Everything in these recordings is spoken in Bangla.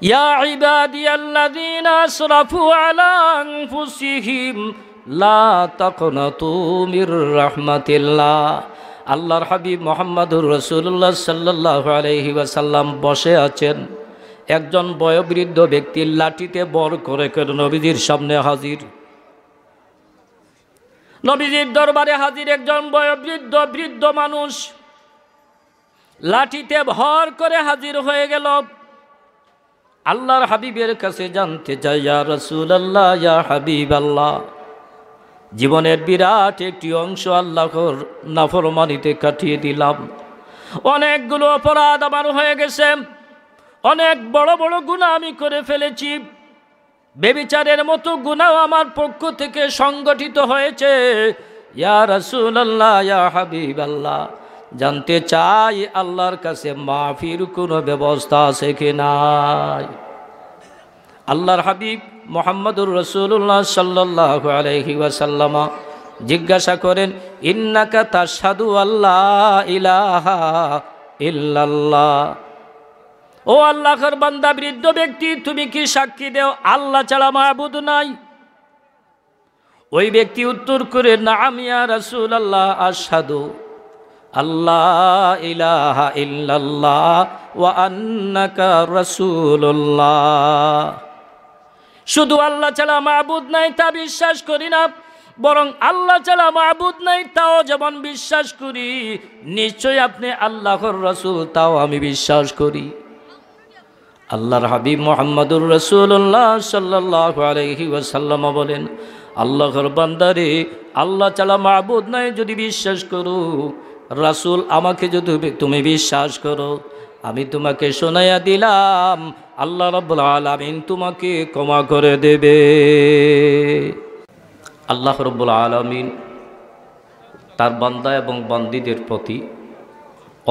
ইয়া ইবাদিয়াল্লাযীনা আসরাফু আলা আনফুসিহিম লা তাকনাতু মির রাহমাতিল্লাহ। আল্লাহর হাবিব মুহাম্মদুর রাসূলুল্লাহ সাল্লাল্লাহু আলাইহি ওয়াসাল্লাম বসে আছেন। একজন বয়োবৃদ্ধ ব্যক্তির লাঠিতে বর করে নবীজির সামনে হাজির। নবীজির দরবারে হাজির একজন বৃদ্ধ মানুষ লাঠিতে ভর করে হাজির হয়ে গেল। আল্লাহর হাবিবের কাছে জানতে চাই, ইয়া রাসূলুল্লাহ, ইয়া হাবিবাল্লাহ, জীবনের বিরাট একটি অংশ আল্লাহর নাফরমানিতে কাটিয়ে দিলাম। অনেকগুলো অপরাধ আমার হয়ে গেছে, অনেক বড় বড় গুনাহ আমি করে ফেলেছি। বেবিচারের মতো গুনাহ আমার পক্ষ থেকে সংগঠিত হয়েছে। ইয়া রাসূলুল্লাহ, ইয়া হাবিবাল্লাহ, জানতে চাই আল্লাহর কাছে মাফির কোনো ব্যবস্থা আছে কি নাই? আল্লাহর হাবিব মুহাম্মদুর রাসূলুল্লাহ সাল্লাল্লাহু আলাইহি ওয়াসাল্লাম জিজ্ঞাসা করেন, ইন্নাকা তাশহাদু আল্লা ইলাহা ইল্লাল্লাহ। ও আল্লাহর বান্দা বৃদ্ধ ব্যক্তি, তুমি কি সাক্ষী দেও আল্লাহ ছাড়া মাবুদ নাই? ওই ব্যক্তি উত্তর করে, নাম ইয়া রাসূলুল্লাহ, আশহাদু আল্লাহ ইলাহা ইল্লাল্লাহ ওয়া আন্নাকা রাসূলুল্লাহ। শুধু আল্লাহ ছাড়া মাবুদ নাই তা বিশ্বাস করি না, বরং আল্লাহ ছাড়া মাবুদ নাই তাও যেমন বিশ্বাস করি, নিশ্চয় আপনি আল্লাহর রাসূল তাও আমি বিশ্বাস করি। আল্লাহর হাবিব মুহাম্মদুর রাসূলুল্লাহ সাল্লাল্লাহু আলাইহি ওয়াসাল্লাম বলেন, আল্লাহর বান্দারে, আল্লাহ ছাড়া মাবুদ নাই যদি বিশ্বাস করো, রাসূল আমাকে যদি তুমি বিশ্বাস করো, আমি তোমাকে শোনাইয়া দিলাম, আল্লাহ রাব্বুল আলামিন তোমাকে ক্ষমা করে দেবে। আল্লাহ রাব্বুল আলামিন তার বান্দা এবং বান্দীদের প্রতি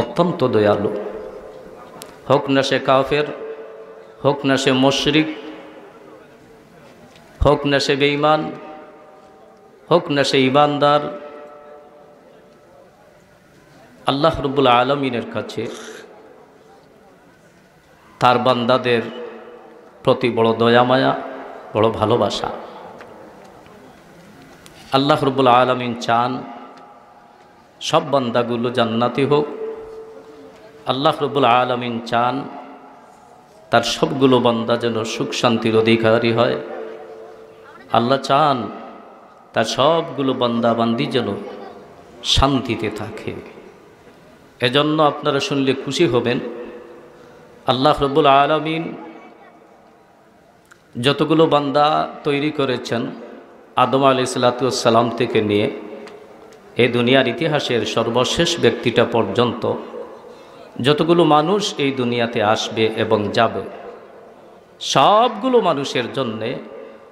অত্যন্ত দয়ালু। হোক না সে কাফের, হোক না সে মুশরিক, হোক না সে বেঈমান, হোক না সে ঈমানদার, আল্লাহ রাব্বুল আলামিনের কাছে তার বান্দাদের প্রতি বড় দয়া মায়া, বড় ভালোবাসা। আল্লাহ রাব্বুল আলামিন চান সব বান্দাগুলো জান্নাতি হোক। আল্লাহ রাব্বুল আলামিন চান তার সবগুলো বান্দা যেন সুখ শান্তির অধিকারী হয়। আল্লাহ চান তার সবগুলো বান্দা বান্দি যেন শান্তিতে থাকে। এজন্য আপনারা শুনলে খুশি হবেন, আল্লাহ রাব্বুল আলামিন যতগুলো বান্দা তৈরি করেছেন আদম আলাইহিস সালাম থেকে নিয়ে এই দুনিয়ার ইতিহাসের সর্বশেষ ব্যক্তিটা পর্যন্ত যতগুলো মানুষ এই দুনিয়াতে আসবে এবং যাবে, সবগুলো মানুষের জন্যে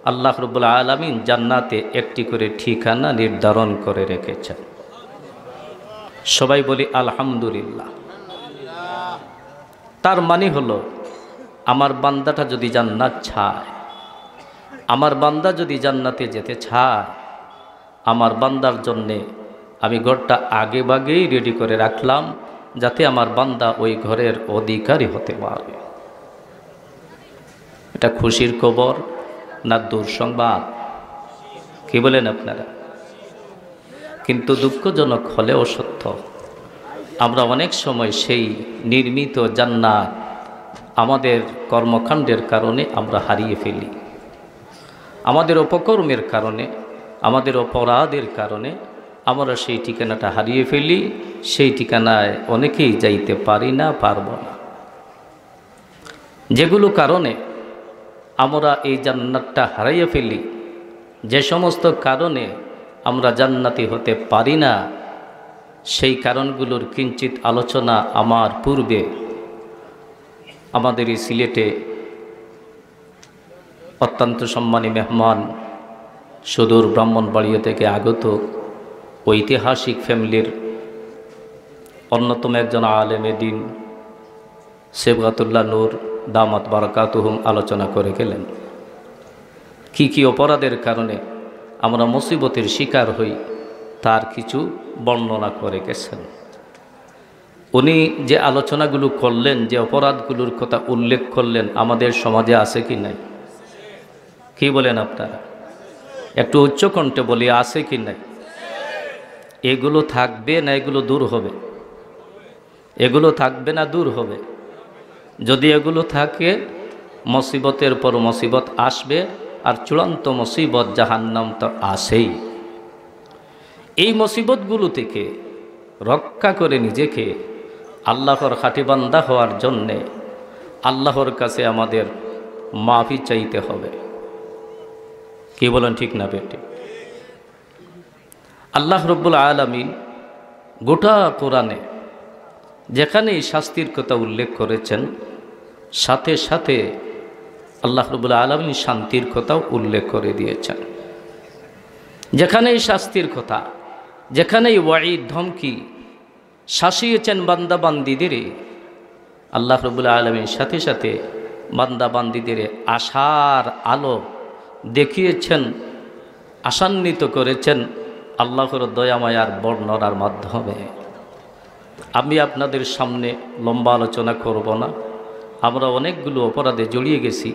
আল্লাহ রাব্বুল আলামিন জান্নাতে একটি করে ঠিকানা নির্ধারণ করে রেখেছেন। সবাই বলি আলহামদুলিল্লাহ। তার মানে হলো, আমার বান্দাটা যদি জান্নাত চায়, আমার বান্দা যদি জান্নাতে যেতে চায়, আমার বান্দার জন্যে আমি ঘরটা আগে ভাগেই রেডি করে রাখলাম, যাতে আমার বান্দা ওই ঘরের অধিকারী হতে পারে। এটা খুশির খবর না দুঃসংবাদ? কি বলেন আপনারা? কিন্তু দুঃখজনক হলেও সত্য, আমরা অনেক সময় সেই নির্মিত জান্নাত আমাদের কর্মকাণ্ডের কারণে আমরা হারিয়ে ফেলি। আমাদের অপকর্মের কারণে, আমাদের অপরাধের কারণে আমরা সেই ঠিকানাটা হারিয়ে ফেলি। সেই ঠিকানায় অনেকেই যাইতে পারি না, পারব না। যেগুলো কারণে আমরা এই জান্নাতটা হারাইয়া ফেলি, যে সমস্ত কারণে আমরা জান্নাতি হতে পারি না, সেই কারণগুলোর কিঞ্চিত আলোচনা আমার পূর্বে আমাদের এই সিলেটে অত্যন্ত সম্মানী মেহমান, সুদূর ব্রাহ্মণবাড়িয়া থেকে আগত ঐতিহাসিক ফ্যামিলির অন্যতম একজন আলেমে দ্বীন সেবগাতুল্লাহ নূর দামাত বারাকাতুহুম আলোচনা করে গেলেন। কি অপরাধের কারণে আমরা মুসিবতের শিকার হই তার কিছু বর্ণনা করে গেছেন। উনি যে আলোচনাগুলো করলেন, যে অপরাধগুলোর কথা উল্লেখ করলেন, আমাদের সমাজে আছে কি নাই? কি বলেন আপনারা? একটু উচ্চকণ্ঠে বলি, আছে কি নাই? এগুলো থাকবে না এগুলো দূর হবে? এগুলো থাকবে না দূর হবে? যদি এগুলো থাকে, মুসিবতের পর মুসিবত আসবে, আর চূড়ান্ত মুসিবত জাহান্নাম তো আসেই। এই মুসিবতগুলো থেকে রক্ষা করে নিজেকে আল্লাহর খাঁটি বান্দা হওয়ার জন্যে আল্লাহর কাছে আমাদের মাফি চাইতে হবে। কি বলেন, ঠিক না বেটি? আল্লাহ রব্বুল আলামিন গোটা কোরআনে যেখানেই শাস্তির কথা উল্লেখ করেছেন, সাথে সাথে আল্লাহ রব্বুল আলামিন শান্তির কথাও উল্লেখ করে দিয়েছেন। যেখানেই শাস্তির কথা, যেখানেই ওয়াঈদ ধমকি শাসিয়েছেন বান্দা বান্দীদের, আল্লাহ রব্বুল আলামিন সাথে সাথে বান্দা বান্দীদের আশার আলো দেখিয়েছেন, আশান্বিত করেছেন আল্লাহর দয়ামায়ার বর্ণনার মাধ্যমে। আমি আপনাদের সামনে লম্বা আলোচনা করব না। আমরা অনেকগুলো অপরাধে জড়িয়ে গেছি।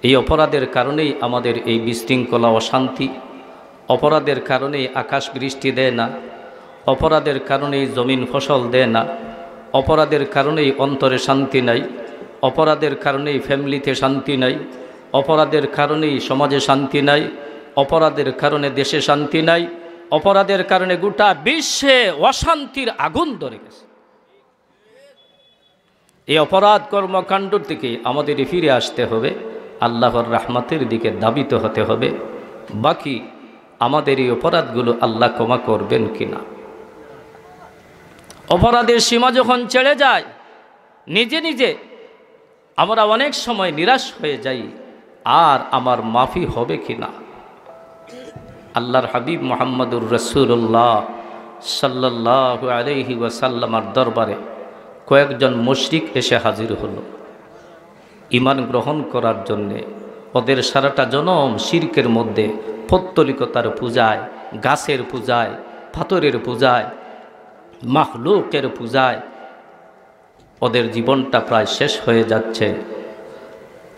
এই অপরাধের কারণেই আমাদের এই বিশৃঙ্খলা, অশান্তি। অপরাধের কারণেই আকাশ বৃষ্টি দেয় না, অপরাধের কারণেই জমিন ফসল দেয় না, অপরাধের কারণেই অন্তরে শান্তি নাই, অপরাধের কারণেই ফ্যামিলিতে শান্তি নাই, অপরাধের কারণেই সমাজে শান্তি নাই, অপরাধের কারণে দেশে শান্তি নাই, অপরাধের কারণে গোটা বিশ্বে অশান্তির আগুন ধরে গেছে। এই অপরাধ কর্মকাণ্ড থেকে আমাদের ফিরে আসতে হবে, আল্লাহর রহমতের দিকে ধাবিত হতে হবে। বাকি আমাদের এই অপরাধগুলো আল্লাহ ক্ষমা করবেন কিনা? অপরাধের সীমা যখন ছেড়ে যায়, নিজে নিজে আমরা অনেক সময় নিরাশ হয়ে যাই, আর আমার মাফি হবে কিনা? আল্লাহর হাবিব মুহাম্মদুর রাসূলুল্লাহ সাল্লাল্লাহু আলাইহি ওয়াসাল্লামের দরবারে কয়েকজন মুশরিক এসে হাজির হলো ঈমান গ্রহণ করার জন্যে। ওদের সারাটা জনম শিরকের মধ্যে, পৌত্তলিকতার পূজায়, গাছের পূজায়, পাথরের পূজায়, মাখলুকের পূজায় ওদের জীবনটা প্রায় শেষ হয়ে যাচ্ছে।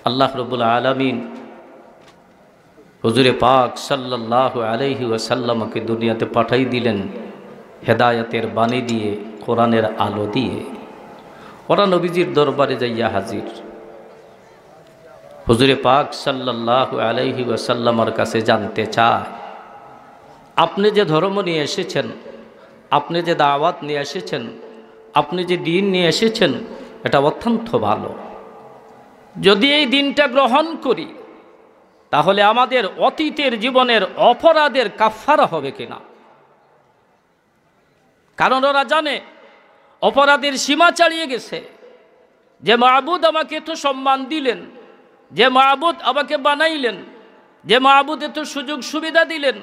আল্লাহ রাব্বুল আলামিন হুজুরে পাক সাল্লাল্লাহু আলাইহি ওয়াসাল্লামকে দুনিয়াতে পাঠাই দিলেন হেদায়েতের বাণী দিয়ে, কোরআনের আলো দিয়ে। ওরা নবীজির দরবারে যাইয়া হাজির। হুজুরে পাক সাল্লাল্লাহু আলাইহি ওয়াসাল্লামের কাছে জানতে চায়, আপনি যে ধর্ম নিয়ে এসেছেন, আপনি যে দাওয়াত নিয়ে এসেছেন, আপনি যে দিন নিয়ে এসেছেন, এটা অত্যন্ত ভালো। যদি এই দিনটা গ্রহণ করি, তাহলে আমাদের অতীতের জীবনের অপরাধের কাফারা হবে কিনা? কারণ ওরা জানে অপরাধের সীমা ছাড়িয়ে গেছে। যে মাবুদ আমাকে এত সম্মান দিলেন, যে মাবুদ আমাকে বানাইলেন, যে মাবুদ এত সুযোগ সুবিধা দিলেন,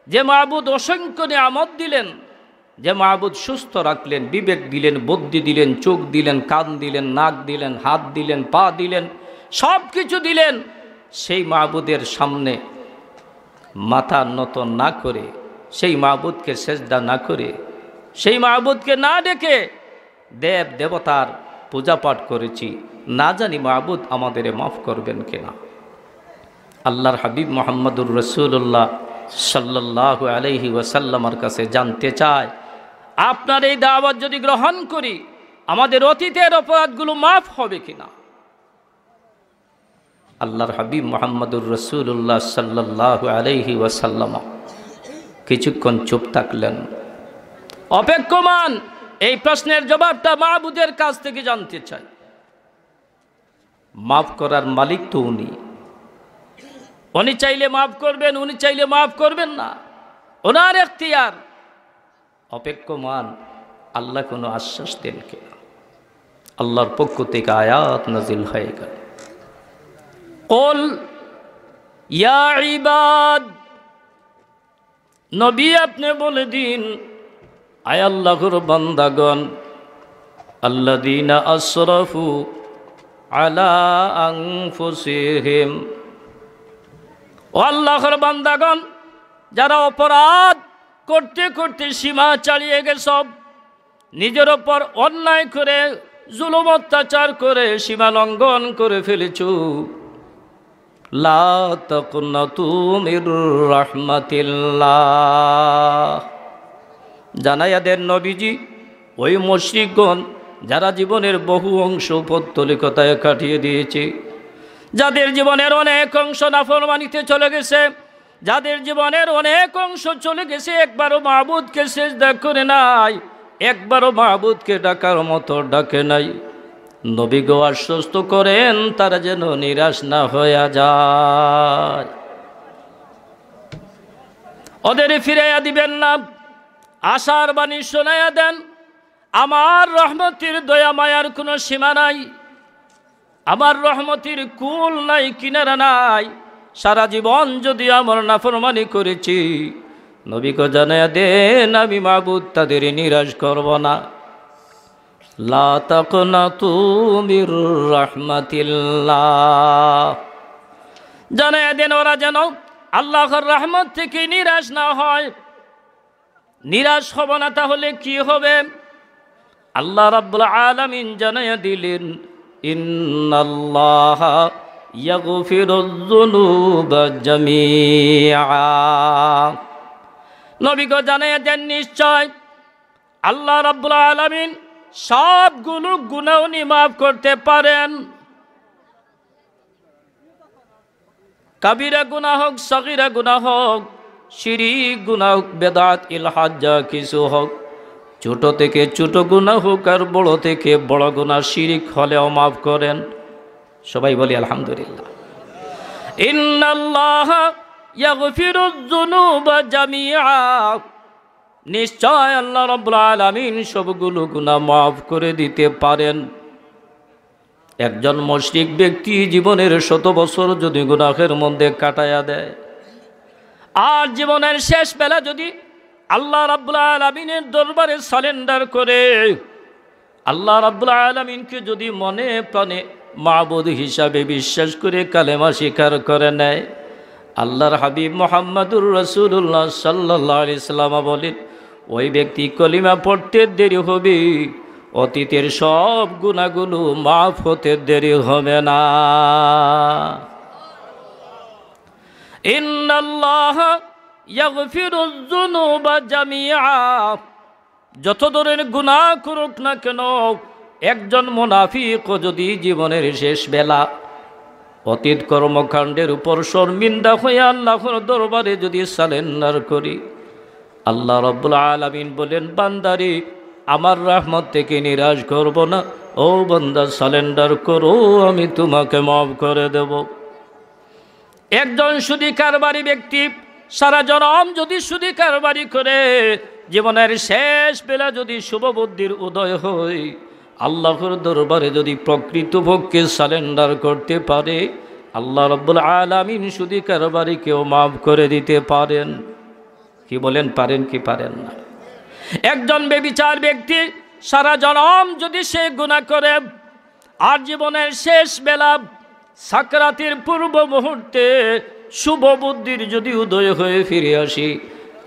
যে মাবুদ অসংখ্য নিয়ামত দিলেন, যে মাবুদ সুস্থ রাখলেন, বিবেক দিলেন, বুদ্ধি দিলেন, চোখ দিলেন, কান দিলেন, নাক দিলেন, হাত দিলেন, পা দিলেন, সব কিছু দিলেন, সেই মাবুদের সামনে মাথা নত না করে, সেই মাবুদকে সেজদা না করে, সেই মাবুদকে না ডেকে দেব দেবতার পূজা পাঠ করেছি, না জানি মাবুদ আমাদের মাফ করবেন কিনা। আল্লাহর হাবিব মুহাম্মদুর রাসূলুল্লাহ সাল্লাল্লাহু আলাইহি ওয়াসাল্লামের কাছে জানতে চায়, আপনার এই দাওয়াত যদি গ্রহণ করি, আমাদের অতীতের অপরাধগুলো মাফ হবে কিনা? আল্লাহর হাবিব মুহাম্মদুর রাসূলুল্লাহ সাল্লাল্লাহু আলাইহি ওয়াসাল্লাম কিছুক্ষণ চুপ থাকলেন, অপেক্ষমান। এই প্রশ্নের জবাবটা মাবুদের কাছ থেকে জানতে চাই। মাফ করার মালিক তো উনি। উনি চাইলে মাফ করবেন, উনি চাইলে মাফ করবেন না, ওনার এখতিয়ার। অপেক্ষমান আল্লাহ কোনো আশ্বাস দেন কিনা? আল্লাহর পক্ষ থেকে আয়াত নাজিল হয়ে গেল, কুল ইয়া ইবাদ, নবী আপনি বলে দিন, আয় আল্লাহর বান্দাগণ, আল্লাযীনা আসরাফু আলা আনফুসিহিম, ও আল্লাহর বান্দাগণ, যারা অপরাধ করতে করতে সীমা ছাড়িয়ে গেছ, নিজের ওপর অন্যায় করে জুলুম অত্যাচার করে সীমা লঙ্ঘন করে ফেলেছ, লা তাকুনাতু মির রাহমাতিল্লাহ। জানাইয়া দেন নবীজি ওই মুশরিকগণ যারা জীবনের বহু অংশ পৌত্তলিকতায় কাটিয়ে দিয়েছে, যাদের জীবনের অনেক অংশ নাফরমানিতে চলে গেছে, যাদের জীবনের অনেক অংশ চলে গেছে, একবারও মাবুদকে সিজদা করে নাই, একবারও মাবুদকে ডাকার মতো ডাকে নাই, নবী গো আশ্বস্ত করেন তারা যেন নিরাশ না হয়ে যায়। ওদের ফিরাইয়া দিবেন না, আশার বাণী শোনাইয়া দেন। আমার রহমতের দয়া মায়ার কোনো সীমা নাই, আমার রহমতের কুল নাই, কিনারা নাই। সারা জীবন যদি আমার নাফরমানি করেছি, নবীকে জানাইয়া দেন আমি মাবুদ তাদের নিরাশ করব না। লা তাকুনাতু মির রাহমাতিল্লাহ। জানাইয়া দেন ওরা যেন আল্লাহর রহমত থেকে নিরাশ না হয়। নিরাশ হব না তাহলে কি হবে? আল্লাহ রাব্বুল আলামিন জানাইয়া দিলেন, ইন্নাল্লাহা ইয়াগফিরুয যুনুবা জামিআ। নবীকে জানাইয়া দেন নিশ্চয় আল্লাহ রাব্বুল আলামিন সবগুলো গুনাহ উনি মাফ করতে পারেন। কাবিরা গুনাহ হোক, সগীরা গুনাহ হোক, শিরিক গুনাহ হোক, বেদাত ইলহাদ যা কিছু হোক, ছোট থেকে ছোট গুনাহ হোক আর বড় থেকে বড় গুনাহ শিরিক হলেও মাফ করেন। সবাই বলি আলহামদুলিল্লাহ। ইন্নাল্লাহা ইয়াগফিরুয যুনুবা জামিআ। নিশ্চয় আল্লাহ রাব্বুল আলামিন সবগুলো গুনাহ মাফ করে দিতে পারেন। একজন মুশরিক ব্যক্তি জীবনের 100 বছর যদি গুনাহের মধ্যে কাটায়া দেয়, আর জীবনের শেষ বেলা যদি আল্লাহ রাব্বুল আলামিনের দরবারে সারেন্ডার করে, আল্লাহ রাব্বুল আলামিনকে যদি মনে প্রাণে মাবুদ হিসাবে বিশ্বাস করে কালেমা স্বীকার করে নেয়, আল্লাহর হাবিব মুহাম্মদুর রাসূলুল্লাহ সাল্লাল্লাহু আলাইহি সাল্লাম বলেন, ওই ব্যক্তি কলিমা পড়তে দেরি হবে, অতীতের সব গুনাহগুলো মাফ হতে দেরি হবে না। ইন্নাল্লাহা ইয়াগফিরুয যুনুবা জামিআ। যত ধরনের গুনাহ করুক না কেন, একজন মুনাফিক যদি জীবনের শেষ বেলা অতীত কর্মকাণ্ডের উপর শর্মিন্দা হয়ে আল্লাহর দরবারে যদি সারেন্ডার করি, আল্লাহ রাব্বুল আলামিন বলেন, বান্দারে আমার রহমত থেকে নিরাশ করব না, ও বান্দা সারেন্ডার করো, আমি তোমাকে মাফ করে দেব। একজন সুদী কারবারি ব্যক্তি সারা জনম যদি সুদী কারবারি করে, জীবনের শেষ বেলা যদি শুভ বুদ্ধির উদয় হয়, আল্লাহর দরবারে যদি প্রকৃতপক্ষে সারেন্ডার করতে পারে, আল্লাহ রাব্বুল আলামিন সুদী কারবারিকেও মাফ করে দিতে পারেন। কি বলেন, পারেন কি পারেন না? একজন বেবিচার ব্যক্তি সারা জনম যদি সে গুনাহ করে, আর জীবনের শেষ বেলা সাকরাতের পূর্ব মুহূর্তে শুভ বুদ্ধির যদি উদয় হয়ে ফিরে আসি,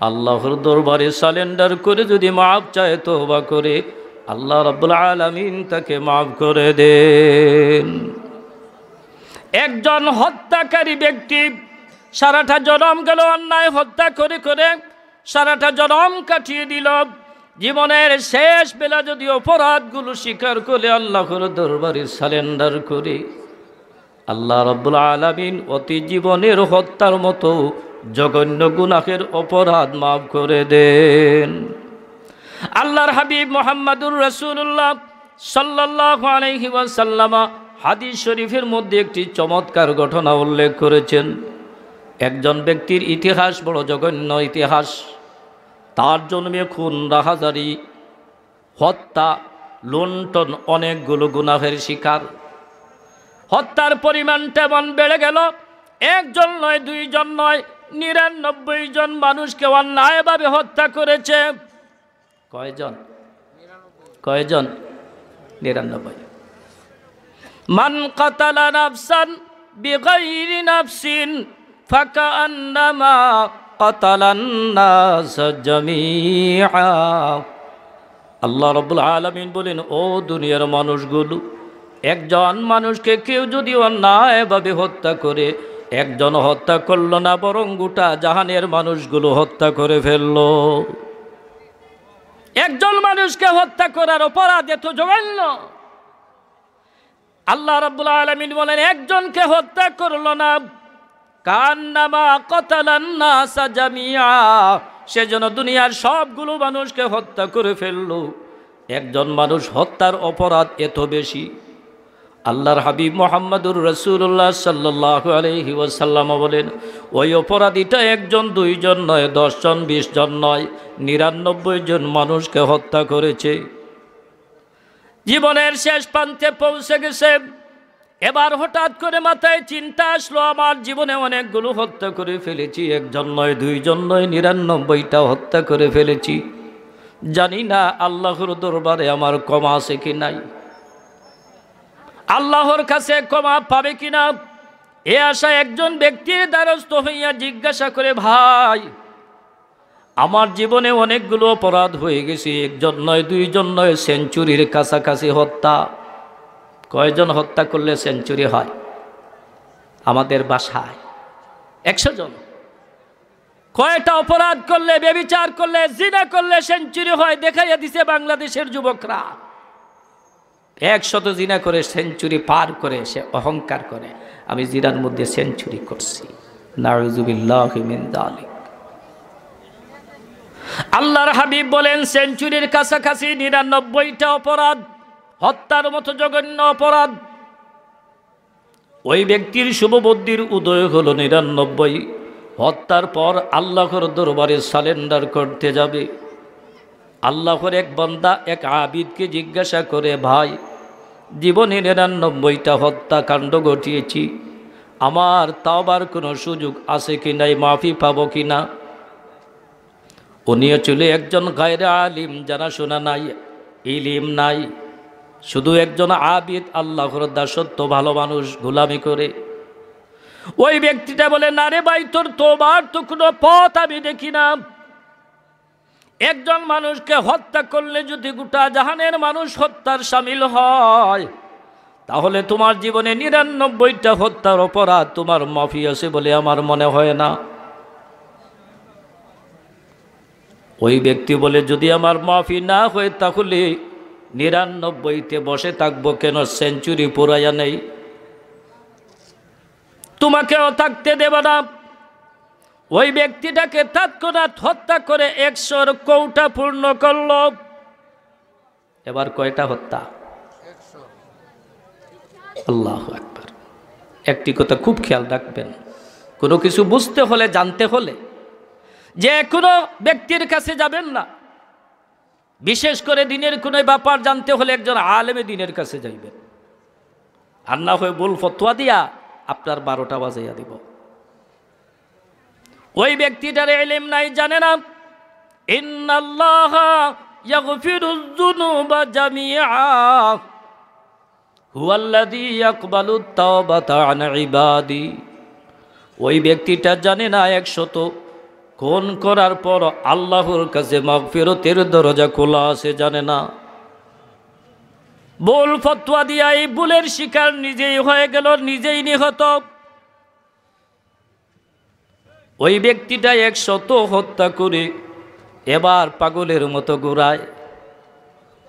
আল্লাহর দরবারে সারেন্ডার করে যদি মাফ চায়, তওবা করে, আল্লাহ রাব্বুল আলামিন তাকে মাফ করে দেন। একজন হত্যাকারী ব্যক্তি সারাটা জনম গেল অন্যায় হত্যা করে করে সারাটা জনম কাটিয়ে দিল, জীবনের শেষ বেলা যদি অপরাধগুলো স্বীকার করে আল্লাহর দরবারে সারেন্ডার করে, আল্লাহ রাব্বুল আলামিন অতি জীবনের হত্যার মতো জঘন্য গুনাহের অপরাধ মাফ করে দেন। আল্লাহর হাবিব মুহাম্মদুর রাসূলুল্লাহ সাল্লাল্লাহু আলাইহি ওয়াসাল্লাম হাদিস শরীফের মধ্যে একটি চমৎকার ঘটনা উল্লেখ করেছেন। একজন ব্যক্তির ইতিহাস বড় জঘন্য ইতিহাস। তার জন্মে খুন, রাহাজারি, হত্যা, লুণ্ঠন, অনেকগুলো গুনাহের শিকার। হত্যার পরিমাণ তেমন বেড়ে গেল, একজন নয়, দুইজন নয়, 99 জন মানুষকে অন্যায়ভাবে হত্যা করেছে। কয়জন? 99। মান কাতালা নাফসান বিগাইরি নাফসিন ফাকান্নামা কাতালান নাস জামিআ। আল্লাহ রাব্বুল আলামিন বলেন, ও দুনিয়ার মানুষগুলো, একজন মানুষকে কেউ যদি অন্যায়ভাবে হত্যা করে, একজন হত্যা করলো না, বরং গোটা জাহানের মানুষগুলো হত্যা করে ফেললো। একজন মানুষকে হত্যা করার অপরাধ এত জঘন্য। আল্লাহ রাব্বুল আলামিন বলেন, একজনকে হত্যা করলো না, কান্নামা কতালান নাসা জামিয়া, সেজন্য দুনিয়ার সবগুলো মানুষকে হত্যা করে ফেললো। একজন মানুষ হত্যার অপরাধ এত বেশি। আল্লাহর হাবিব মুহাম্মদুর রাসূলুল্লাহ সাল্লাল্লাহু আলাইহি ওয়াসাল্লাম বলেন, ওই অপরাধীটা একজন দুইজন নয়, 10 জন 20 জন নয়, 99 জন মানুষকে হত্যা করেছে। জীবনের শেষ প্রান্তে পৌঁছে গেছে। এবার হঠাৎ করে মাথায় চিন্তা আসলো, আমার জীবনে অনেকগুলো হত্যা করে ফেলেছি, একজন নয়, দুইজন নয়, 99টা হত্যা করে ফেলেছি। জানি না আল্লাহর দরবারে আমার ক্ষমা আছে কি নাই, আল্লাহর কাছে ক্ষমা পাবে কিনা। এ আশায় একজন ব্যক্তির দ্বারস্থ হইয়া জিজ্ঞাসা করে, ভাই, আমার জীবনে অনেকগুলো অপরাধ হয়ে গেছে, একজন নয়, দুইজন নয়, সেঞ্চুরির কাছাকাছি হত্যা। কয়জন হত্যা করলে সেঞ্চুরি হয়? আমাদের বাসায় 100 জন। কয়টা অপরাধ করলে, ব্যভিচার করলে, জিনা করলে সেঞ্চুরি হয় দেখাইয়া দিছে বাংলাদেশের যুবকরা। 100 জিনা করে সেঞ্চুরি পার করে সে অহংকার করে, আমি জিনার মধ্যে সেঞ্চুরি করছি। নাউযুবিল্লাহি মিন যালিক। আল্লাহর হাবিব বলেন, সেঞ্চুরির কাছাকাছি 99টা অপরাধ, হত্যার মতো জঘন্য অপরাধ। ওই ব্যক্তির শুভবুদ্ধির উদয় হলো 99, হত্যার পর আল্লাহর দরবারে সারেন্ডার করতে যাবে। আল্লাহর এক বান্দা এক আবিদকে জিজ্ঞাসা করে, ভাই, জীবনে 99টা হত্যাকাণ্ড ঘটিয়েছি, আমার তাওবার কোনো সুযোগ আছে কি নাই, মাফি পাবো কি না? উনিও ছিল একজন গায়রে আলিম, জানাশোনা নাই, ইলিম নাই, শুধু একজন আবিদ, আল্লাহর দাসত্ব, ভালো মানুষ, গোলামি করে। ওই ব্যক্তিটা বলে, না রে ভাই, তোর তোবার তো কোনো পথ আমি দেখি না। একজন মানুষকে হত্যা করলে যদি গোটা জাহানের মানুষ হত্যার শামিল হয়, তাহলে তোমার জীবনে 99টা হত্যার অপরাধ তোমার মাফি আছে বলে আমার মনে হয় না। ওই ব্যক্তি বলে, যদি আমার মাফি না হয় তাহলে 99তে বসে থাকবো কেন? সেঞ্চুরি পুরাইয়া নেই, তোমাকেও থাকতে দেব না। ওই ব্যক্তিটাকে তৎক্ষণাৎ হত্যা করে 100 কৌটা পূর্ণ করল। এবার কয়টা হত্যা? 100। আল্লাহু আকবার। একটি কথা খুব খেয়াল রাখবেন, কোনো কিছু বুঝতে হলে, জানতে হলে যে কোনো ব্যক্তির কাছে যাবেন না। বিশেষ করে দিনের কোনো ব্যাপার জানতে হলে একজন আলেমে দিনের কাছে যাইবেন, আর না হয়ে ভুল ফতোয়া দিয়া আপনার 12টা বাজাইয়া দিব। ওই ব্যক্তিটার ইলম নাই, জানে না। ইন্নাল্লাহা ইয়াগফিরুয যুনুবা জামিআ হুয়াল্লাযী ইয়াকবালুত তাওবাতা আন ইবাদি। ওই ব্যক্তিটা জানে না 100 খুন করার পর আল্লাহর কাছে মাগফিরতের দরজা খোলা আছে, জানে না। ভুল ফতোয়া দিয়া এই ভুলের শিকার নিজেই হয়ে গেল, নিজেই নিহত। ওই ব্যক্তিটা 100 হত্যা করে এবার পাগলের মতো ঘুরায়।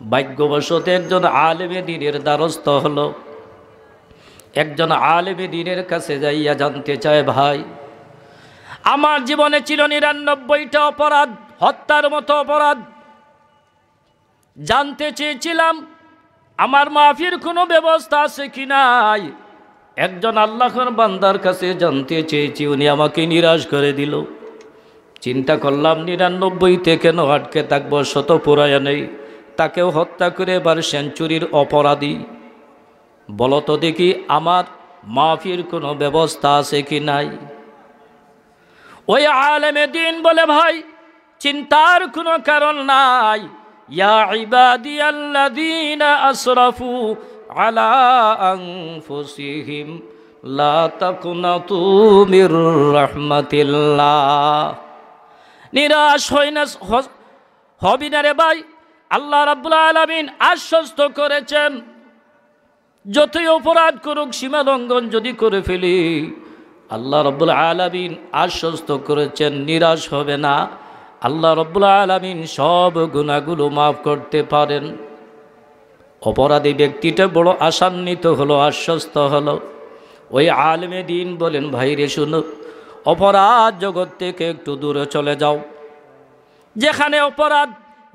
ভাগ্যবশত একজন আলেমে দ্বীনের দ্বারস্থ হলো। একজন আলেমে দ্বীনের কাছে যাইয়া জানতে চায়, ভাই, আমার জীবনে ছিল 99টা অপরাধ, হত্যার মতো অপরাধ, জানতে চেয়েছিলাম আমার মাফির কোনো ব্যবস্থা আছে কি নাই। একজন আল্লাহর বান্দার কাছে জানতে চেয়েছি, উনি আমাকে নিরাশ করে দিল। চিন্তা করলাম 99তে কেন আটকে থাকবো, 100 পুরায়া নেই, তাকেও হত্যা করে এবার সেঞ্চুরির অপরাধী। বলো তো দেখি আমার মাফির কোনো ব্যবস্থা আছে কি নাই। ওই আলেমে দ্বীন বলে, ভাই, চিন্তার কোনো কারণ নাই। ইয়া ইবাদিয়াল্লাযীনা আসরাফু আলা আনফুসিহিম লা তাকনাতু মির রাহমাতিল্লাহ। নিরাশ হবি না রে ভাই, আল্লাহ রাব্বুল আলামিন আশ্বস্ত করেছেন, যতই অপরাধ করুক, সীমা লঙ্ঘন যদি করে ফেলি, আল্লাহ রাব্বুল আলামিন আশ্বস্ত করেছেন নিরাশ হবে না। আল্লাহ রাব্বুল আলামিন সব গুনাহগুলো মাফ করতে পারেন। অপরাধী ব্যক্তিটা বড় আশান্বিত হলো, আশ্বস্ত হলো। ওই আলেমে দ্বীন বলেন, ভাইরে শুনো, অপরাধ জগৎ থেকে একটু দূরে চলে যাও। যেখানে অপরাধ,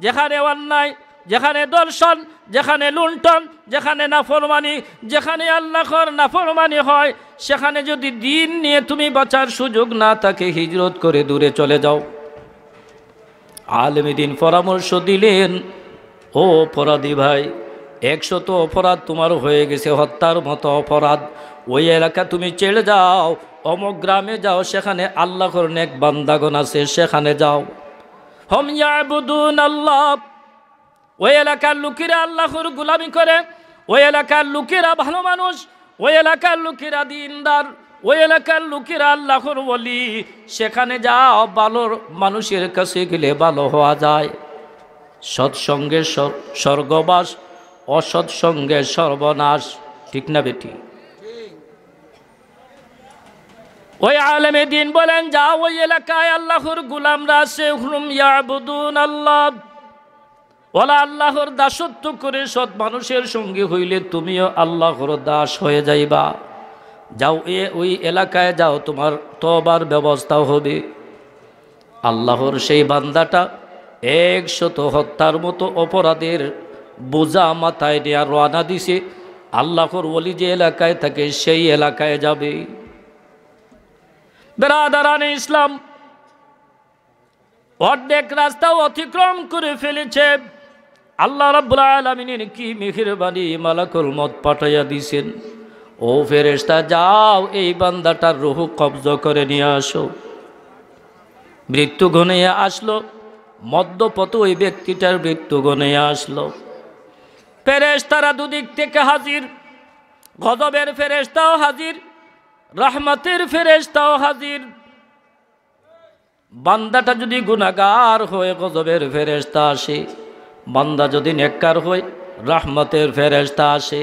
যেখানে অন্যায়, যেখানে দর্শন, যেখানে লুণ্ঠন, যেখানে নাফরমানি, যেখানে আল্লাহর নাফরমানি হয়, সেখানে যদি দিন নিয়ে তুমি বাঁচার সুযোগ না থাকে, হিজরত করে দূরে চলে যাও। আলেমে দ্বীন পরামর্শ দিলেন, ও অপরাধী ভাই, 100 অপরাধ তোমার হয়ে গেছে, হত্যার মতো অপরাধ। ওই এলাকা তুমি ছেড়ে যাও, অমুক গ্রামে যাও, সেখানে আল্লাহর নেক বান্দাগণ আছে, সেখানে যাও। হুম ইয়াবুদুন আল্লাহ, ওই এলাকার লোকেরা আল্লাহর গোলামি করে, ওই এলাকার লোকেরা ভালো মানুষ, ওই এলাকার লোকেরা দিনদার, ওই এলাকার লোকেরা আল্লাহর ওলি। সেখানে যাও, ভালো মানুষের কাছে গেলে ভালো হওয়া যায়। সৎসঙ্গে স্বর্গবাস, অসৎসঙ্গে সর্বনাশ। ঠিক না বেটি? ওই আলেমে দ্বীন বলেন, যাও ওই এলাকায় আল্লাহর গোলামরা আছে, হুম ইয়াবুদুন আল্লাহ, ওলা আল্লাহর দাসত্ব করে সৎ মানুষের সঙ্গে হইলে তুমিও আল্লাহর দাস হয়ে যাইবা। যাও ওই এলাকায় যাও, তোমার তওবার ব্যবস্থা হবে। আল্লাহর সেই বান্দাটা 100 হত্যার মতো অপরাধের বোঝা মাথায় নিয়ে রওনা দিছে। আল্লাহর ওলি যে এলাকায় থাকে সেই এলাকায় যাবে। বেরাদারানে ইসলাম, অর্ধেক রাস্তাও অতিক্রম করে ফেলেছে। আল্লাহ রাব্বুল আলামিনের কি মেহেরবানি, মালাকুল মউত পাঠাইয়া দিয়েছেন, ও ফেরেশতা যাও এই বান্দাটার রূহ কবজা করে নিয়ে আসো। মৃত্যু ঘনিয়ে আসলো, মধ্যপথ ওই ব্যক্তিটার মৃত্যু ঘনিয়ে আসলো। ফেরেশতারা দুদিক থেকে হাজির, গজবের ফেরেশতাও হাজির, রহমতের ফেরেশতাও হাজির। বান্দাটা যদি গুনাহগার হয়ে গজবের ফেরেশতা আসে, বান্দা যদি নেককার হয় রহমতের ফেরেশতা আসে।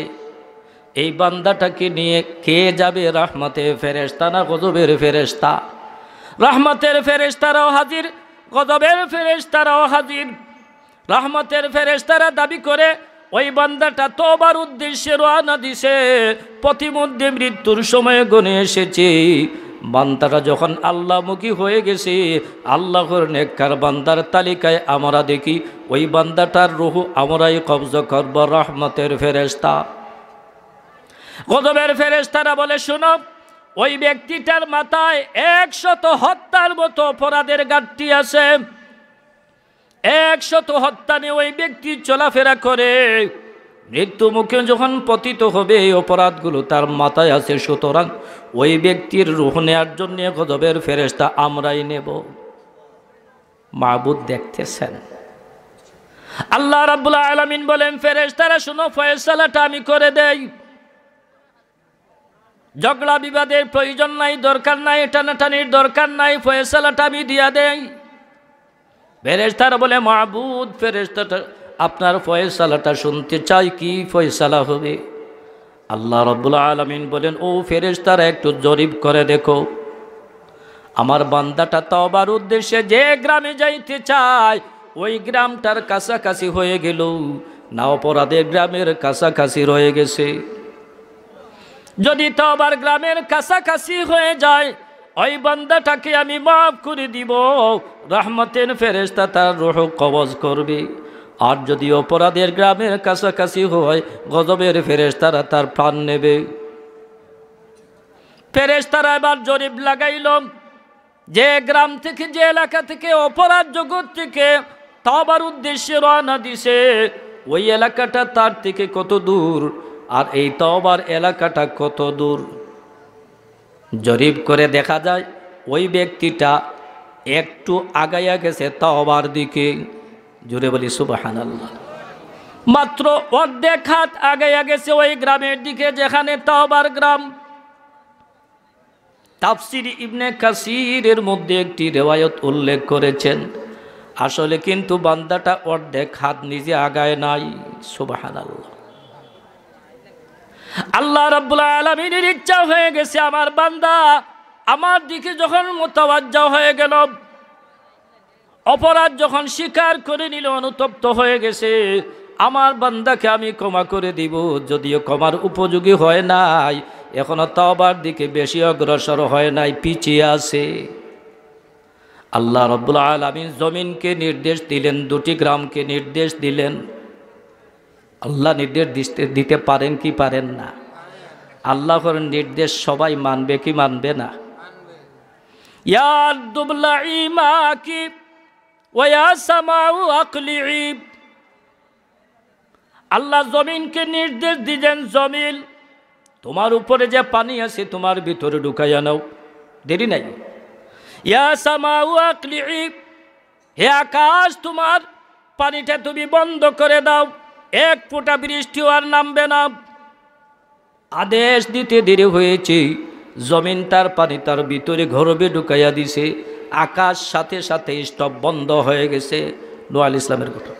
এই বান্দাটাকে নিয়ে কে যাবে, রহমতের ফেরেশতা না গজবের ফেরেশতা? রহমতের ফেরেশতারাও হাজির, গজবের ফেরেশতারাও হাজির। রহমতের ফেরেশতারা দাবি করে ওই বান্দাটা তওবার উদ্দেশ্যে রওনা দিছে, প্রতিমধ্যে মৃত্যুর সময় গনে এসেছে। বান্দাটা যখন আল্লাহমুখী হয়ে গেছে, আল্লাহর নেককার বান্দার তালিকায় আমরা দেখি ওই বান্দাটার রূহ আমরাই কবজা করব, রহমতের ফেরেশতা। গজবের ফেরেশতারা বলে, শোনো, ওই ব্যক্তিটার মাথায় 100 হত্যার মতো অপরাধের ঘাটতি আছে। 100 হত্যা নিয়ে ওই ব্যক্তি চলাফেরা করে, মৃত্যু মুখে যখন পতিত হবে এই অপরাধগুলো তার মাথায় আছে। সুতরাং ওই ব্যক্তির রূহ নেওয়ার জন্য গজবের ফেরেশতা আমরাই নেব। মাবুদ দেখতেছেন। আল্লাহ রাব্বুল আলামিন বলেন, ফেরেশতারা শোনো, ফয়সালাটা আমি করে দেই। ঝগড়া বিবাদের প্রয়োজন নাই, দরকার নাই, টানাটানির দরকার নাই, ফয়সালাটা আমি দিয়া দেই। ফেরেশতারা বলে, মাবুদ, ফেরেশতাটা আপনার ফয়সালাটা শুনতে চাই, কি ফয়সালা হবে? আল্লাহ রাব্বুল আলামিন বলেন, ও ফেরেশতারা একটু জরিপ করে দেখো, আমার বান্দাটা তওবার উদ্দেশ্যে যে গ্রামে যাইতে চায় ওই গ্রামটার কাছাকাছি হয়ে গেল না অপরাধের গ্রামের কাছাকাছি রয়ে গেছে। যদি তওবার গ্রামের কাছাকাছি হয়ে যায়, ওই বান্দাটাকে আমি মাফ করে দিব, রহমতের ফেরেশতা তার রূহ কবজ করবে। আর যদি অপরাধের গ্রামের কাছাকাছি হয়, গজবের ফেরেশতারা তার প্রাণ নেবে। ফেরেশতারা এবার জরিপ লাগাইল, যে গ্রাম থেকে, যে এলাকা থেকে অপরাধ জগৎ থেকে তওবার উদ্দেশ্যে রওনা দিছে, ওই এলাকাটা তার থেকে কত দূর, আর এই তওবার এলাকাটা কত দূর। জরিপ করে দেখা যায় ওই ব্যক্তিটা একটু আগাইয়া গেছে তওবার দিকে। জোরে বলি সুবহানাল্লাহ। মাত্র অর্ধেক হাত আগাইয়া গেছে ওই গ্রামের দিকে যেখানে তওবার গ্রাম। তাফসির ইবনে কাসিরের মধ্যে একটি রিওয়ায়াত উল্লেখ করেছেন, আসলে কিন্তু বান্দাটা অর্ধেক হাত নিজে আগায় নাই। সুবহানাল্লাহ। আল্লাহ রাব্বুল আলামিনের ইচ্ছা হয়ে গেছে, আমার বান্দা আমার দিকে যখন মুতাওয়াজ্জা হয়ে গেল, অপরাধ যখন স্বীকার করে নিল, অনুতপ্ত হয়ে গেছে, আমার বান্দাকে আমি ক্ষমা করে দিব। যদিও ক্ষমার উপযোগী হয় নাই, এখনো তওবার দিকে বেশি অগ্রসর হয় নাই, পিছিয়ে আছে। আল্লাহ রাব্বুল আলামিন জমিনকে নির্দেশ দিলেন, দুটি গ্রামকে নির্দেশ দিলেন। আল্লাহ নির্দেশ দিতে পারেন কি পারেন না? আল্লাহর নির্দেশ সবাই মানবে কি মানবে না? ইয়া দুবলাই মাকি ওয়া ইয়া সামাউ আকলিই। আল্লাহ জমিনকে নির্দেশ দিলেন, জমিন তোমার উপরে যে পানি আছে তোমার ভিতরে ঢুকাইয়া নাও, দেরি নাই। ইয়া সামাউ আকলিই, হে আকাশ তোমার পানিটা তুমি বন্ধ করে দাও, এক ফোঁটা বৃষ্টিও আর নামবে না। আদেশ দিতে দেরি হয়েছে, জমিন তার পানি তার ভিতরে ঘরবে ঢুকাইয়া দিছে, আকাশ সাথে সাথে স্টপ বন্ধ হয়ে গেছে। নূহ আলাইহিস সালামের কথা।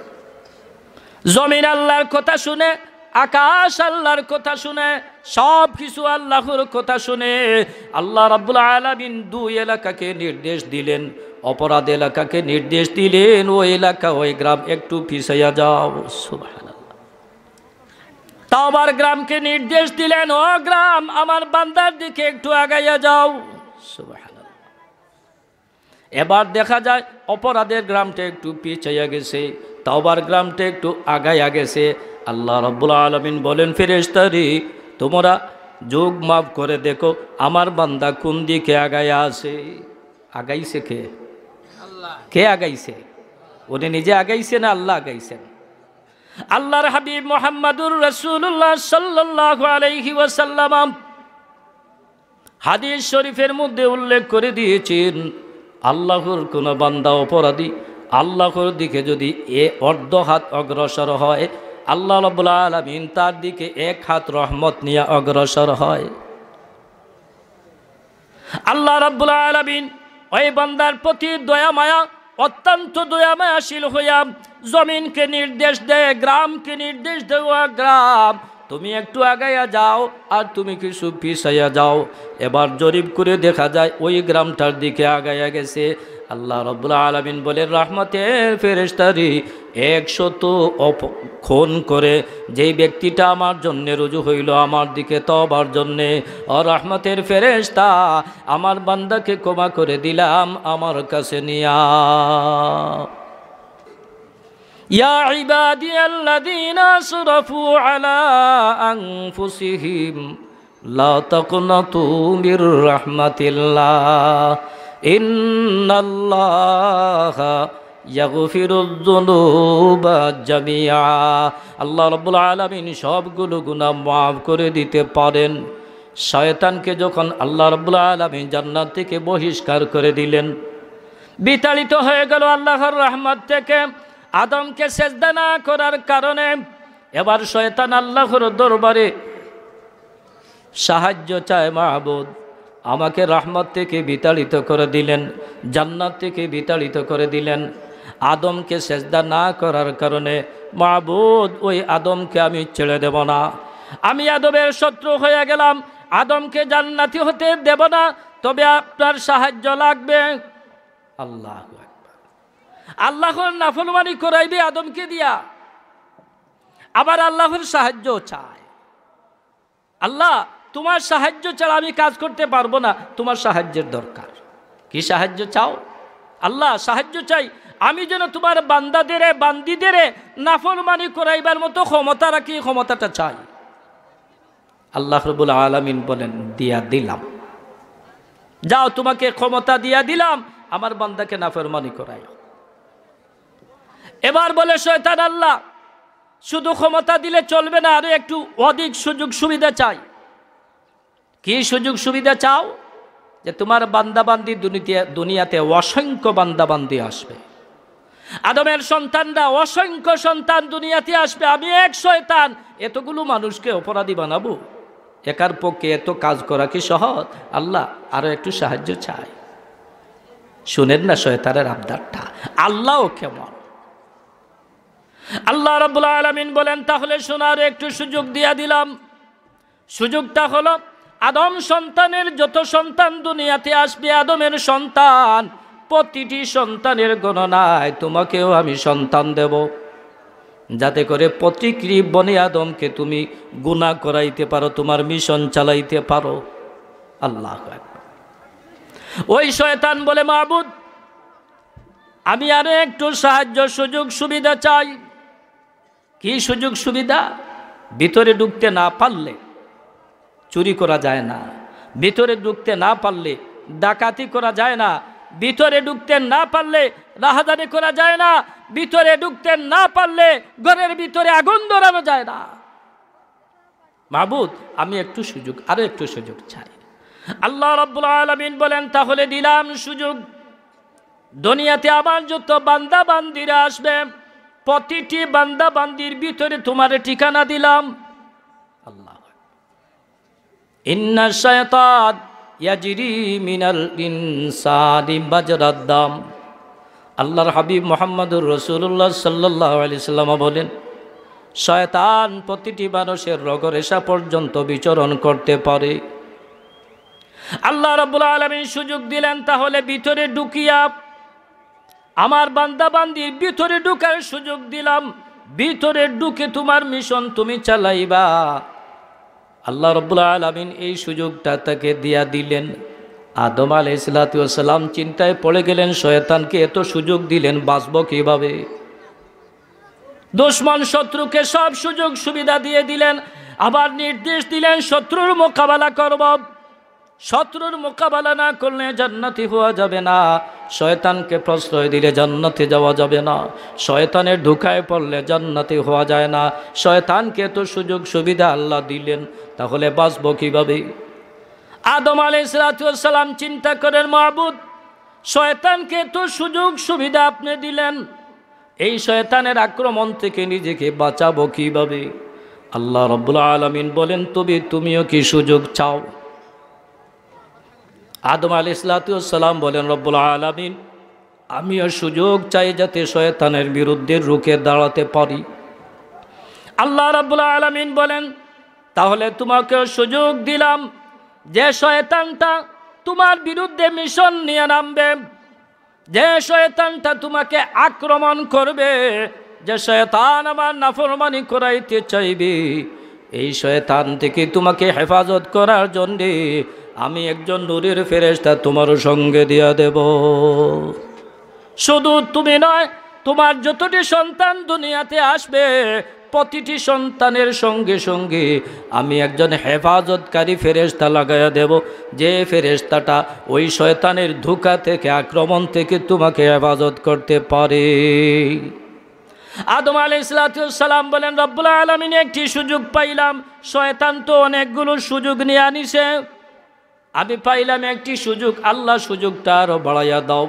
জমিন আল্লাহর কথা শুনে, আকাশ আল্লাহর কথা শুনে, সব কিছু আল্লাহর কথা শুনে আল্লাহ রাব্বুল আলামিন দুই এলাকাকে নির্দেশ দিলেন, অপরাধ এলাকাকে নির্দেশ দিলেন, ওই এলাকা ওই গ্রাম একটু পিছাইয়া যাও। সুবহানাল্লাহ। তওবার গ্রামকে নির্দেশ দিলেন, ও গ্রাম আমার বান্দার দিকে একটু আগাইয়া যাও। সুবহানাল্লাহ। এবার দেখা যায় অপরাধের গ্রামটা একটু পিছাইয়া গেছে, তওবার গ্রামটা একটু আগাইয়া গেছে। আল্লাহ রাব্বুল আলামিন বলেন, ফেরেশতারে তোমরা যোগ মাপ করে দেখো আমার বান্দা কোন দিকে আগাইয়া আছে। আগাইছে কে? আল্লাহ। কে আগাইছে? উনি নিজে আগাইছে না আল্লাহ আগাইছেন? আল্লাহর হাবিব মুহাম্মদুর রাসূলুল্লাহ সাল্লাল্লাহু আলাইহি ওয়াসাল্লাম হাদিস শরীফের মধ্যে উল্লেখ করে দিয়েছেন, আল্লাহর কোন বান্দা অপরাধী আল্লাহর দিকে যদি অর্ধ হাত অগ্রসর হয়, আল্লাহ রাব্বুল আলামিন তার দিকে এক হাত রহমত নিয়ে অগ্রসর হয়। আল্লাহ রাব্বুল আলামিন ওই বান্দার প্রতি দয়া মায়া, অত্যন্ত দয়া মায়াশীল হইয়া জমিনকে নির্দেশ দেয়, গ্রামকে নির্দেশ দেওয়া, গ্রাম তুমি একটু আগাইয়া যাও আর তুমি কিছু পিছাইয়া যাও। এবার জরিপ করে দেখা যায় ওই গ্রামটার দিকে আগাইয়া গেছে। আল্লাহ রাব্বুল আলামিন বলেন, রহমতের ফেরেশতারে 100 খুন করে যেই ব্যক্তিটা আমার জন্যে রুজু হইল আমার দিকে তওবার জন্যে, ও রহমতের ফেরেশতা আমার বান্দাকে ক্ষমা করে দিলাম আমার কাছে নিয়া। ইয়া ইবাদিয়াল্লাযীনা আসরাফু আলা আনফুসিহিম লা তাকনাতু মির রাহমাতিল্লাহ ইন্নাল্লাহা ইয়াগফিরুয যুনুবা জামিআ। আল্লাহ রাব্বুল আলামিন সবগুলো গুনাহ মাফ করে দিতে পারেন। শয়তানকে যখন আল্লাহ রাব্বুল আলামিন জান্নাত থেকে বহিষ্কার করে দিলেন, বিতাড়িত হয়ে গেল আল্লাহর রহমত থেকে, আদমকে সেজদা না করার কারণে এবার শয়তান আল্লাহর দরবারে সাহায্য চায়, মাহবুদ আমাকে রহমত থেকে বিতাড়িত করে দিলেন, জান্নাত থেকে বিতাড়িত করে দিলেন। আদমকে সেজদা না করার কারণে মাহবুদ ওই আদমকে আমি ছেড়ে দেব না, আমি আদমের শত্রু হয়ে গেলাম, আদমকে জান্নাতি হতে দেব না, তবে আপনার সাহায্য লাগবে। আল্লাহ আল্লাহর নাফরমানি করাইবে আদমকে দিয়া, আবার আল্লাহর সাহায্য চায়। আল্লাহ তোমার সাহায্য ছাড়া আমি কাজ করতে পারবো না, তোমার সাহায্যের দরকার। কি সাহায্য চাও? আল্লাহ সাহায্য চাই, আমি যেন তোমার বান্দিদের নাফরমানি করাইবার মতো ক্ষমতা রাখি, ক্ষমতাটা চাই। আল্লাহ রাব্বুল আলামিন বলেন, দিয়া দিলাম, যাও তোমাকে ক্ষমতা দিয়া দিলাম, আমার বান্দাকে নাফরমানি করাই। এবার বলে শয়তান, আল্লাহ শুধু ক্ষমতা দিলে চলবে না, আরো একটু অধিক সুযোগ সুবিধা চাই। কি সুযোগ সুবিধা চাও? যে তোমার বান্দাবান্দি দুনিয়াতে অসংখ্য বান্দাবান্দি আসবে, আদমের সন্তানরা অসংখ্য সন্তান দুনিয়াতে আসবে, আমি এক শয়তান এতগুলো মানুষকে অপরাধী বানাবো, একার পক্ষে এত কাজ করা কি সহজ? আল্লাহ আরো একটু সাহায্য চাই। শুনেন না শয়তানের আবদারটা, আল্লাহও কেমন। আল্লাহ রাব্বুল আলামিন বলেন, তাহলে শোনার একটু সুযোগ দিয়া দিলাম। সুযোগটা হলো, আদম সন্তানের যত সন্তান দুনিয়াতে আসবে, আদমের সন্তান, প্রতিটি সন্তানের গণনায় তোমাকেও আমি সন্তান দেব, যাতে করে প্রতিটি বনি আদমকে তুমি গুনাহ করাইতে পারো, তোমার মিশন চালাইতে পারো। আল্লাহু আকবার। ওই শয়তান বলে, মাবুদ, আমি আরো একটু সাহায্য, সুযোগ সুবিধা চাই। কি সুযোগ সুবিধা? ভিতরে ঢুকতে না পারলে চুরি করা যায় না, ভিতরে ঢুকতে না পারলে ডাকাতি করা যায় না, ভিতরে ঢুকতে না পারলে রাহাজানি করা যায় না, ভিতরে ঢুকতে না পারলে ঘরের ভিতরে আগুন ধরানো যায় না। মাবুদ, আমি একটু সুযোগ, আরো একটু সুযোগ চাই। আল্লাহ রাব্বুল আলামিন বলেন, তাহলে দিলাম সুযোগ। দুনিয়াতে আমার যত বান্দা বান্দিরা আসবে, প্রতিটি বান্দা বান্দির ভিতরে তোমার ঠিকানা দিলাম। আল্লাহ, ইন্না শায়তান ইয়াজরি মিনাল ইনসানি মাজরাদ দাম। আল্লাহর হাবিব মুহাম্মদুর রাসূলুল্লাহ সাল্লাল্লাহু আলাইহি সাল্লাম বলেন, শয়তান প্রতিটি মানুষের রগরেশা পর্যন্ত বিচরণ করতে পারে। আল্লাহ রাব্বুল আলামিন সুযোগ দিলেন, তাহলে ভিতরে ঢুকিয়া আমার বান্দা বান্দির ভিতরে ঢুকার সুযোগ দিলাম। ভিতরে ঢুকে তোমার মিশন তুমি চালাইবা। আল্লাহ রাব্বুল আলামিন এই সুযোগটা তাকে দিয়া দিলেন। আদম আলাইহিস সালাম চিন্তায় পড়ে গেলেন, শয়তানকে এত সুযোগ দিলেন, বাঁচব কিভাবে? দুশমন শত্রুকে সব সুযোগ সুবিধা দিয়ে দিলেন, আবার নির্দেশ দিলেন শত্রুর মোকাবেলা করব। শত্রুর মোকাবেলা না করলে জান্নাতি হওয়া যাবে না, শয়তানকে প্রশ্রয় দিলে জান্নাতে যাওয়া যাবে না, শয়তানের ধোঁকায় পড়লে জান্নাতি হওয়া যায় না। শয়তানকে তো সুযোগ সুবিধা আল্লাহ দিলেন, তাহলে বাঁচব কিভাবে? আদম আলাইহিস সালাম চিন্তা করেন, মাবুদ, শয়তানকে তো সুযোগ সুবিধা আপনি দিলেন, এই শয়তানের আক্রমণ থেকে নিজেকে বাঁচাবো কিভাবে? আল্লাহ রাব্বুল আলামিন বলেন, তবে তুমিও কি সুযোগ চাও? আদম আলাইহিস সালাম বলেন, রব্বুল আলামিন, আমিও সুযোগ চাই যাতে শয়তানের বিরুদ্ধে রুখে দাঁড়াতে পারি। আল্লাহ রাব্বুল আলামিন বলেন, তাহলে তোমাকেও সুযোগ দিলাম, যে শয়তানটা তোমার বিরুদ্ধে মিশন নিয়ে নামবে, যে শয়তানটা তোমাকে আক্রমণ করবে, যে শয়তান আমার নাফরমানি করাইতে চাইবে, এই শয়তান থেকে তোমাকে হেফাজত করার জন্যে আমি একজন নূরের ফেরেশতা তোমার সঙ্গে দিয়া দেব। শুধু তুমি নয়, তোমার যতটি সন্তান দুনিয়াতে আসবে, প্রতিটি সন্তানের সঙ্গে সঙ্গে আমি একজন হেফাজতকারী ফেরেশতা লাগাইয়া দেব, যে ফেরেশতাটা ওই শয়তানের ধোঁকা থেকে, আক্রমণ থেকে তোমাকে হেফাজত করতে পারে। আদম আলাইহিস সালাম বলেন, রব্বুল আলামিন, একটি সুযোগ পাইলাম, শয়তান তো অনেকগুলো সুযোগ নিয়ে আনিছে, আমি পাইলাম একটি সুযোগ, আল্লাহ সুযোগটা আরো বাড়াইয়া দাও।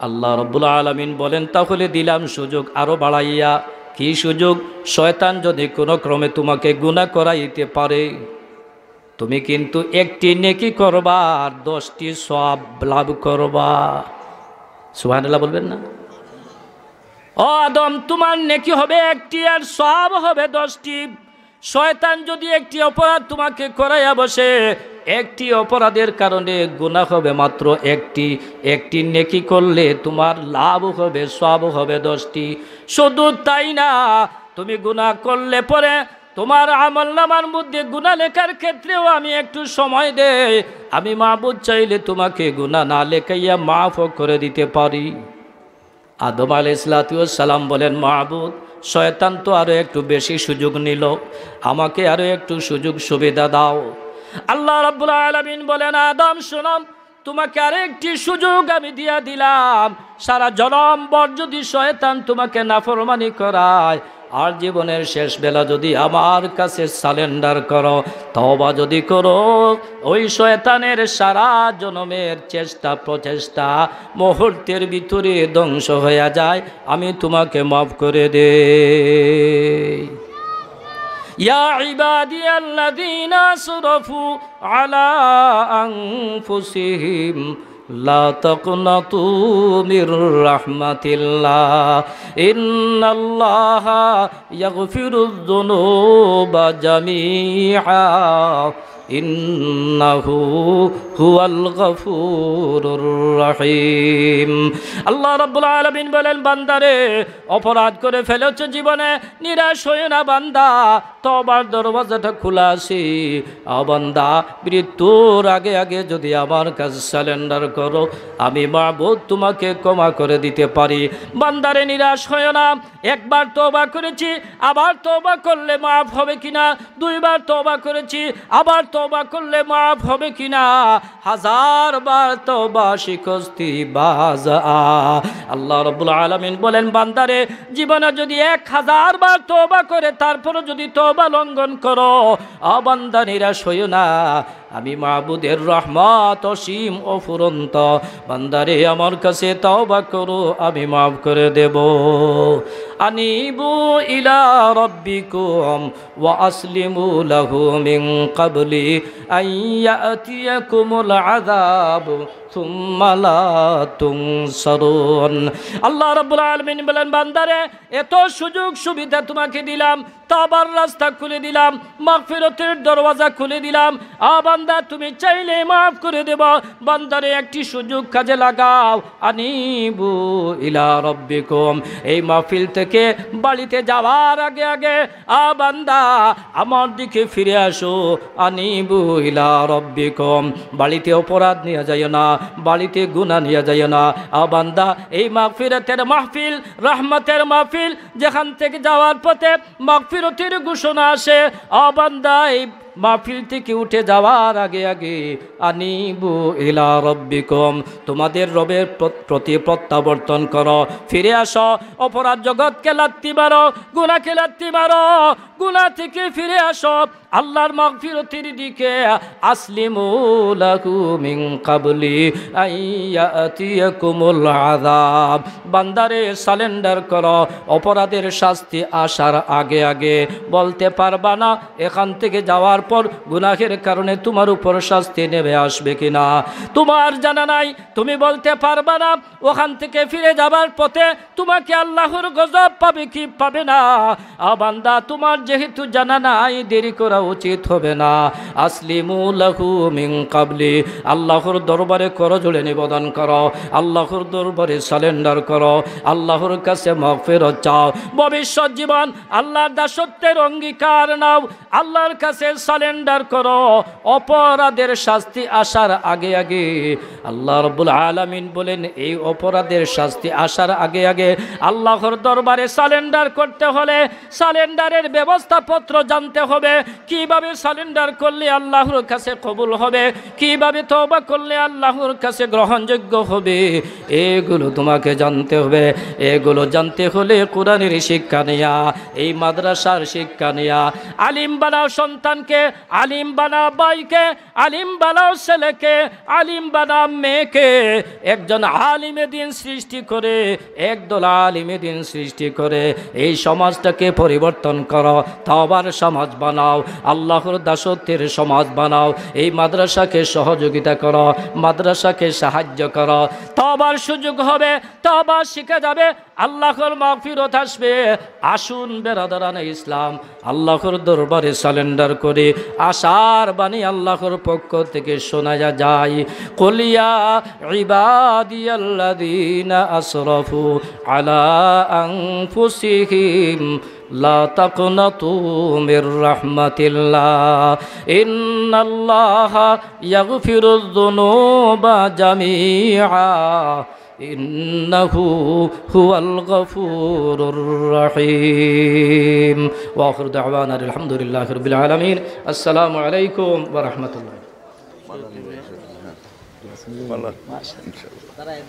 আল্লাহ রাব্বুল আলামিন বলেন, তাহলে দিলাম সুযোগ আরো বাড়াইয়া। কি সুযোগ? শয়তান যদি কোনো ক্রমে তোমাকে গুনাহ করাইতে পারে, তুমি কিন্তু একটি নেকি করবা আর 10টি সওয়াব লাভ করবা। সুবহানাল্লাহ বলবেন না? ও আদম, তোমার নেকি হবে একটি আর সওয়াব হবে 10টি। শয়তান যদি একটি অপরাধ তোমাকে করাইয়া বসে, একটি অপরাধের কারণে গুনাহ হবে মাত্র একটি নেকি করলে তোমার লাভ হবে, সওয়াব হবে 10টি। শুধু তাই না, তুমি গুনাহ করলে পরে তোমার আমলনামার মধ্যে গুনাহ লেখার ক্ষেত্রেও আমি একটু সময় দেই। আমি মাবুদ চাইলে তোমাকে গুনাহ না লেখাইয়া মাফ করে দিতে পারি। আদম আলাইহিস সালাম বলেন, মাবুদ, শয়তান তো আরো একটু বেশি সুযোগ নিল, আমাকে আরো একটু সুযোগ সুবিধা দাও। আল্লাহ রাব্বুল আলামিন বলেন, আদম শোনো, তোমাকে আরেকটি সুযোগ আমি দিয়া দিলাম। সারা জনম ভর যদি শয়তান তোমাকে নাফরমানি করায়, আর জীবনের শেষ বেলা যদি আমার কাছে সারেন্ডার করো, তওবা যদি করো, ওই শয়তানের সারা জনমের চেষ্টা প্রচেষ্টা মুহূর্তের ভিতরে ধ্বংস হয়ে যায়, আমি তোমাকে মাফ করে দেই। ইয়া ইবাদিয়াল্লাযীনা আসরাফু আলা আনফুসিহিম লা তাকনাতু মির রাহমাতিল্লাহ ইন্নাল্লাহা ইয়াগফিরুয যুনুবা জামিআ ইন্নাহু হুয়াল গফুরুর রহিম। আল্লাহ রাব্বুল আলামিন বলেন, বান্দারে অপরাধ করে ফেলেছ জীবনে, নিরাশ হয়ে না বান্দা, তওবার দরওয়াজাটা খোলা আছে। বান্দা, মৃত্যুর আগে আগে যদি আমার কাছে সারেন্ডার করো, আমি মাবুদ তোমাকে ক্ষমা করে দিতে পারি। বান্দারে নিরাশ হয় না। একবার তওবা করেছি, আবার তওবা করলে মাফ হবে কিনা, দুইবার তওবা করেছি, আবার তওবা করলে মাফ হবে কিনা, হাজার বার তওবা শিকস্তি বাজা। আল্লাহ রাব্বুল আলামিন বলেন, বান্দারে জীবনে যদি 1000 বার তওবা করে তারপরে যদি তওবা লঙ্ঘন করো, বান্দা নিরাশ হইও না, আমি মাবুদের রহমত অসীম অফুরন্ত। বান্দারে আমার কাছে তওবা করো, আমি মাফ করে দেব। আনিবু ইলা রাব্বিকুম ওয়া আসলিমু লাহু মিন ক্বাবলি আন ইয়াতিয়াকুমুল আযাব সুম্মা লা তুনসারুন। আল্লাহ রাব্বুল আলামিন বলেন, বান্দারে এত সুযোগ সুবিধা তোমাকে দিলাম, তওবার রাস্তা খুলে দিলাম, মাগফিরাতের দরওয়াজা খুলে দিলাম। বান্দা, তুমি চাইলে মাফ করে দেব। বান্দারে একটি সুযোগ কাজে লাগাও। আনিবু ইলা রাব্বিকুম, এই মাহফিল থেকে বাড়িতে যাওয়ার আগে আগে বান্দা আমার দিকে ফিরে আসো। আনিবু ইলা রাব্বিকুম, বাড়িতে অপরাধ নিয়ে যাইও না, বাড়িতে গুনাহ নিয়ে যাইও না। বান্দা, এই মাগফিরাতের মাহফিল, রহমতের মাহফিল, যেখান থেকে যাওয়ার পথে মাগফিরাতের ঘোষণা আসে, বান্দা এই মাহফিল থেকে উঠে যাওয়ার আগে আগে আনিবু ইলা রাব্বিকুম, তোমাদের রবের প্রতি প্রত্যাবর্তন করো, ফিরে আসো। অপরাধ জগৎকে লাত্তি মারো, গুনাহকে লাত্তি মারো, গুনাহ থেকে ফিরে আসো আল্লাহর মাগফিরাতের দিকে। আসলিমু লাহু মিন ক্বাবলি আন ইয়াতিয়াকুমুল আযাব, বান্দারে সারেন্ডার করো অপরাধের শাস্তি আসার আগে আগে। বলতে পারবা না এখান থেকে যাওয়ার পর গুনাহের কারণে তোমার উপর শাস্তি নেমে আসবে কিনা, তোমার জানা নাই। তুমি বলতে পারবা না ওখান থেকে ফিরে যাবার পথে তোমাকে আল্লাহর গজব পাবে কি পাবে না। বান্দা, তোমার যেহেতু জানা নাই, দেরি করা উচিত হবে না। আসলিমু লাহু মিন ক্বাবলি, আল্লাহর দরবারে করজোড়ে নিবেদন করো, আল্লাহর দরবারে সারেন্ডার করো, আল্লাহর কাছে মাগফিরাত চাও। ভবিষ্যৎ জীবন আল্লাহর দাসত্বের অঙ্গীকার নাও, আল্লাহর কাছে সারেন্ডার করো। অপরাধের শাস্তি আসার আগে আগে আল্লাহ রাব্বুল আলামিন বলেন, এই অপরাধের শাস্তি আসার আগে আগে আল্লাহর দরবারে সারেন্ডার করতে হলে সারেন্ডারের ব্যবস্থাপত্র জানতে হবে। কিভাবে সারেন্ডার করলে আল্লাহর কাছে কবুল হবে, কিভাবে তওবা করলে আল্লাহর কাছে গ্রহণযোগ্য হবে, এগুলো তোমাকে জানতে হবে। এগুলো জানতে হলে কোরআনের শিক্ষা নেয়া, এই মাদ্রাসার শিক্ষা নেয়া। আলিম বানাও সন্তানকে, আলিম বানাও ভাইকে, আলিম বানাও ছেলেকে, আলিম বানাও মেয়েকে। একজন আলিমে দিন সৃষ্টি করে, একদল আলিমে দিন সৃষ্টি করে এই সমাজটাকে পরিবর্তন করো। তওবার সমাজ বানাও, আল্লাহর দাসত্বের সমাজ বানাও। এই মাদ্রাসাকে সহযোগিতা করো, মাদ্রাসাকে সাহায্য করো। তওবার সুযোগ হবে, তওবা শিখে যাবে, আল্লাহর মাগফিরাত আসবে। আসুন বেরাদারানে ইসলাম, আল্লাহর দরবারে সারেন্ডার করে আশার বাণী আল্লাহর পক্ষ থেকে শোনা যায়। কুল ইয়া ইবাদিয়াল্লাযীনা আসরাফু আলা আনফুসিহিম লা তাকনাতু মির রাহমাতিল্লাহ ইন্নাল্লাহা ইয়াগফিরুয যুনুবা জামিআ ইন্নাহু হুয়াল গফুরুর রহিম। ওয়া আখিরু দাওয়ানা আলহামদুলিল্লাহি রাব্বিল আলামিন। আসসালামু আলাইকুম ওয়া রাহমাতুল্লাহ।